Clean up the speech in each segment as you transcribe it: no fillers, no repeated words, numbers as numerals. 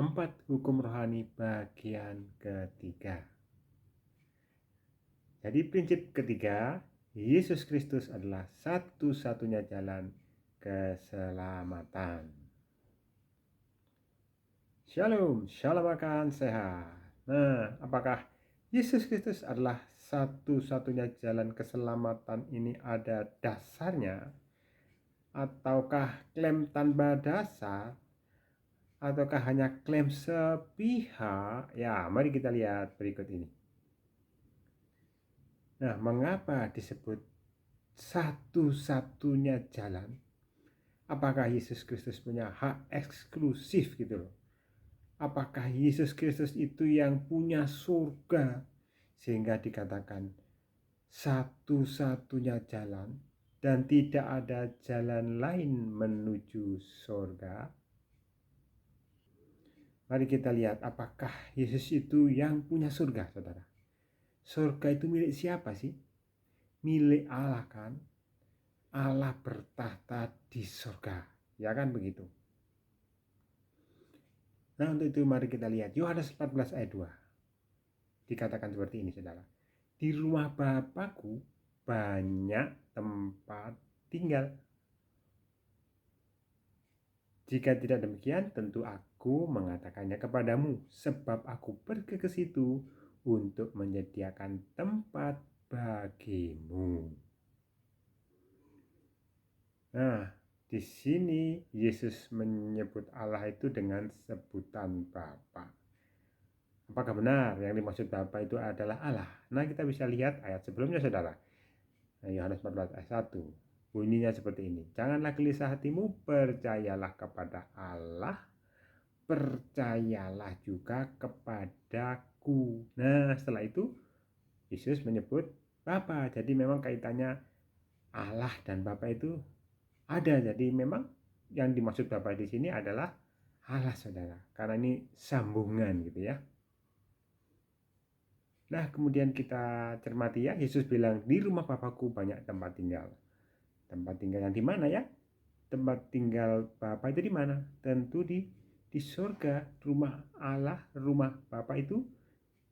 Empat hukum rohani bagian ketiga. Jadi prinsip ketiga, Yesus Kristus adalah satu-satunya jalan keselamatan. Shalom, shalom akan sehat. Nah, apakah Yesus Kristus adalah satu-satunya jalan keselamatan ini ada dasarnya? Ataukah klaim tanpa dasar? Ataukah hanya klaim sepihak? Ya, mari kita lihat berikut ini. Nah, mengapa disebut satu-satunya jalan? Apakah Yesus Kristus punya hak eksklusif gitu loh? Apakah Yesus Kristus itu yang punya surga sehingga dikatakan satu-satunya jalan dan tidak ada jalan lain menuju surga? Mari kita lihat apakah Yesus itu yang punya surga, saudara. Surga itu milik siapa sih? Milik Allah kan? Allah bertahta di surga, ya kan begitu. Nah, untuk itu mari kita lihat Yohanes 14 ayat 2. Dikatakan seperti ini, saudara. Di rumah Bapakku banyak tempat tinggal. Jika tidak demikian, tentu aku mengatakannya kepadamu, sebab aku pergi ke situ untuk menyediakan tempat bagimu. Nah, di sini Yesus menyebut Allah itu dengan sebutan Bapa. Apakah benar yang dimaksud Bapa itu adalah Allah? Nah, kita bisa lihat ayat sebelumnya, saudara. Yohanes 14 ayat 1. Bunyinya seperti ini. Janganlah gelisah hatimu, percayalah kepada Allah, percayalah juga kepadaku. Nah, setelah itu Yesus menyebut Bapa. Jadi memang kaitannya Allah dan Bapa itu ada. Jadi memang yang dimaksud Bapa di sini adalah Allah, saudara. Karena ini sambungan gitu ya. Nah, kemudian kita cermati ya, Yesus bilang di rumah Bapakku banyak tempat tinggal. Tempat tinggal yang di mana ya? Tempat tinggal Bapa itu di mana? Tentu di surga. Rumah Allah, rumah Bapa itu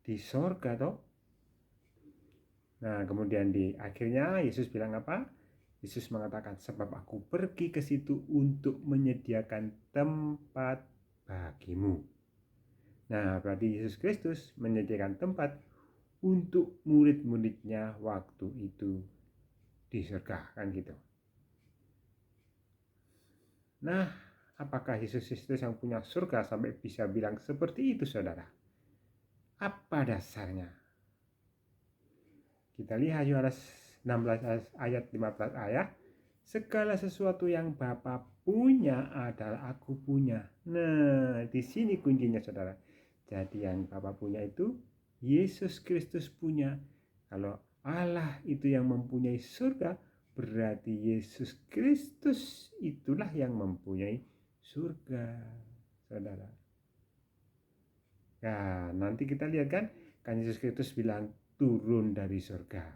di surga toh. Nah, kemudian di akhirnya Yesus bilang apa? Yesus mengatakan, sebab aku pergi ke situ untuk menyediakan tempat bagimu. Nah, berarti Yesus Kristus menyediakan tempat untuk murid-muridnya waktu itu di surga, kan gitu. Nah, apakah Yesus Kristus yang punya surga sampai bisa bilang seperti itu, saudara? Apa dasarnya? Kita lihat Yohanes 16 ayat 15 ayat. Segala sesuatu yang Bapa punya adalah aku punya. Nah, di sini kuncinya, saudara. Jadi yang Bapa punya itu Yesus Kristus punya. Kalau Allah itu yang mempunyai surga, berarti Yesus Kristus itulah yang mempunyai surga, saudara. Nah, nanti kita lihat kan Yesus Kristus bilang turun dari surga.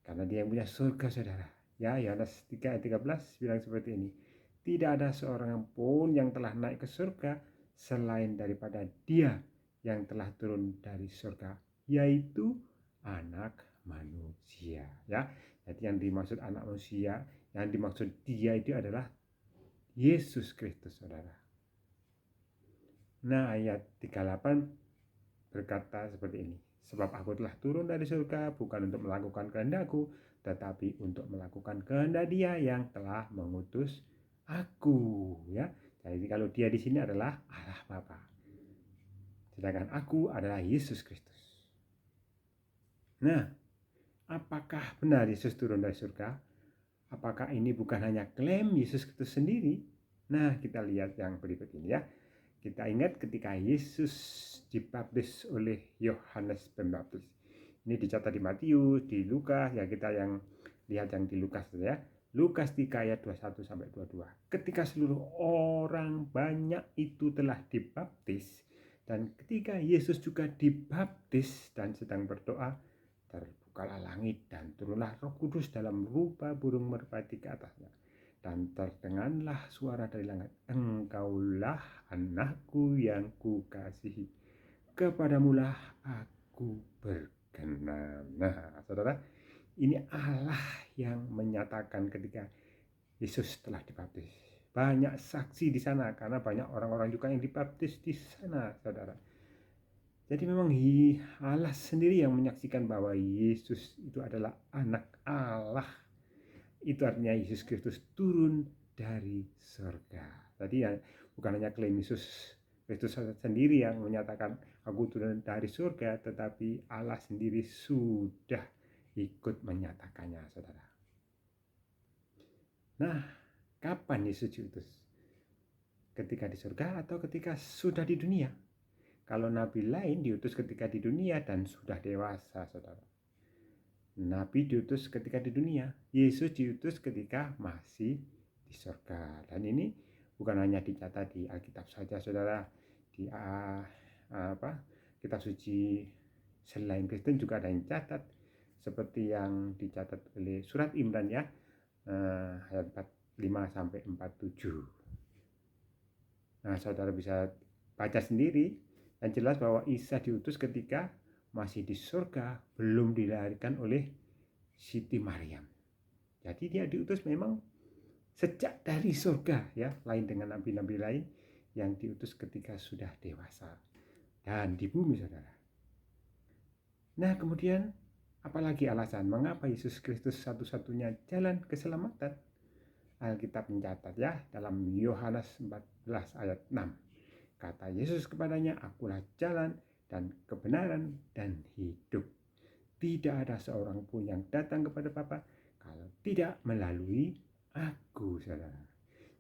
Karena dia yang punya surga, saudara. Ya, Yohanes 3 ayat 13 bilang seperti ini. Tidak ada seorang pun yang telah naik ke surga selain daripada dia yang telah turun dari surga, yaitu anak manusia. Ya, jadi yang dimaksud anak manusia, yang dimaksud dia itu adalah Yesus Kristus, saudara. Nah, ayat 38 berkata seperti ini. Sebab aku telah turun dari surga bukan untuk melakukan kehendakku, tetapi untuk melakukan kehendak Dia yang telah mengutus aku. Ya, jadi kalau Dia di sini adalah Allah Bapa, sedangkan aku adalah Yesus Kristus. Nah, apakah benar Yesus turun dari surga? Apakah ini bukan hanya klaim Yesus Kristus sendiri? Nah, kita lihat yang berikut ini ya. Kita ingat ketika Yesus dibaptis oleh Yohanes Pembaptis. Ini dicatat di Matius, di Lukas, ya kita yang lihat yang di Lukas ya. Lukas 3 ayat 21 sampai 22. Ketika seluruh orang banyak itu telah dibaptis dan ketika Yesus juga dibaptis dan sedang berdoa, terbukalah langit dan turunlah Roh Kudus dalam rupa burung merpati ke atasnya. Dan terdengarlah suara dari langit, "Engkaulah anakku yang kukasihi, kepadamulah aku berkenan." Nah, saudara, ini Allah yang menyatakan ketika Yesus telah dibaptis. Banyak saksi di sana karena banyak orang-orang juga yang dibaptis di sana, saudara. Jadi memang Allah sendiri yang menyaksikan bahwa Yesus itu adalah anak Allah. Itu artinya Yesus Kristus turun dari surga. Jadi ya bukan hanya klaim Yesus Kristus sendiri yang menyatakan aku turun dari surga, tetapi Allah sendiri sudah ikut menyatakannya, saudara. Nah, kapan Yesus diutus? Ketika di surga atau ketika sudah di dunia? Kalau nabi lain diutus ketika di dunia dan sudah dewasa, saudara. Nabi diutus ketika di dunia, Yesus diutus ketika masih di surga. Dan ini bukan hanya dicatat di Alkitab saja, saudara. Di kitab suci selain Kristen juga ada yang catat, seperti yang dicatat oleh surat Imran ya, ayat 45 sampai 47. Nah, saudara bisa baca sendiri. Yang jelas bahwa Isa diutus ketika masih di surga, belum dilahirkan oleh Siti Maryam. Jadi dia diutus memang sejak dari surga ya, lain dengan nabi-nabi lain yang diutus ketika sudah dewasa dan di bumi, saudara. Nah, kemudian apalagi alasan mengapa Yesus Kristus satu-satunya jalan keselamatan? Alkitab mencatat ya dalam Yohanes 14 ayat 6. Kata Yesus kepadanya, "Akulah jalan dan kebenaran dan hidup. Tidak ada seorang pun yang datang kepada Bapa kalau tidak melalui aku." Saudara,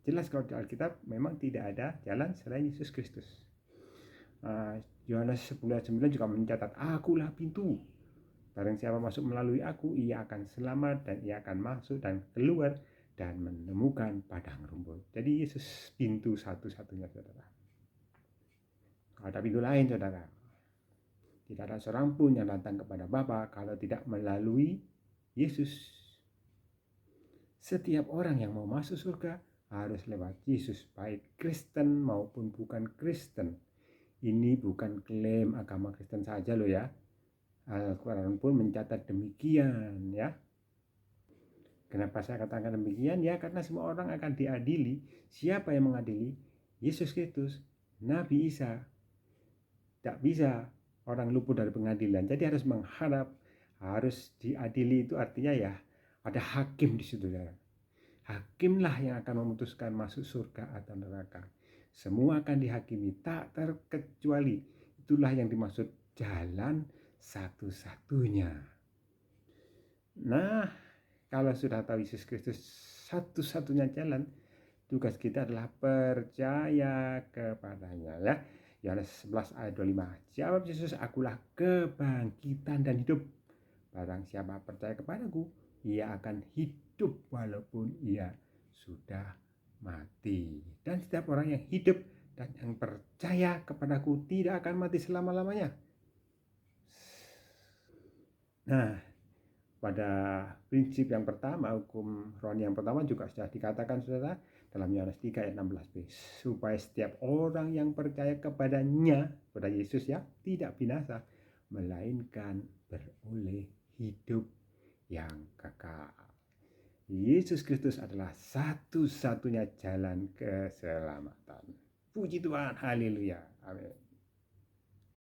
jelas kalau di Alkitab memang tidak ada jalan selain Yesus Kristus. Yohanes 10 ayat 9 juga mencatat, "Akulah pintu. Barang siapa masuk melalui aku, ia akan selamat dan ia akan masuk dan keluar dan menemukan padang rumput." Jadi Yesus pintu satu-satunya, saudara. Ada pintu lain, saudara. Tidak ada seorang pun yang datang kepada Bapa kalau tidak melalui Yesus. Setiap orang yang mau masuk surga harus lewat Yesus, baik Kristen maupun bukan Kristen. Ini bukan klaim agama Kristen saja loh ya. Al-Quran pun mencatat demikian ya. Kenapa saya katakan demikian? Ya karena semua orang akan diadili. Siapa yang mengadili? Yesus Kristus, Nabi Isa. Tak bisa orang luput dari pengadilan. Jadi harus mengharap, harus diadili, itu artinya ya ada hakim di situ ya. Hakimlah yang akan memutuskan masuk surga atau neraka. Semua akan dihakimi tak terkecuali. Itulah yang dimaksud jalan satu-satunya. Nah, kalau sudah tahu Yesus Kristus satu-satunya jalan, tugas kita adalah percaya kepadanya ya. Yohanes 11 ayat 25. Jawab Yesus, "Akulah kebangkitan dan hidup. Barang siapa percaya kepadaku, ia akan hidup walaupun ia sudah mati. Dan setiap orang yang hidup dan yang percaya kepadaku tidak akan mati selama-lamanya." Nah, pada prinsip yang pertama, hukum rohani yang pertama juga sudah dikatakan, saudara, dalam Yohanes 3 ayat 16b, supaya setiap orang yang percaya kepadanya, kepada Yesus ya, tidak binasa, melainkan beroleh hidup yang kekal. Yesus Kristus adalah satu-satunya jalan keselamatan. Puji Tuhan, haleluya, amin.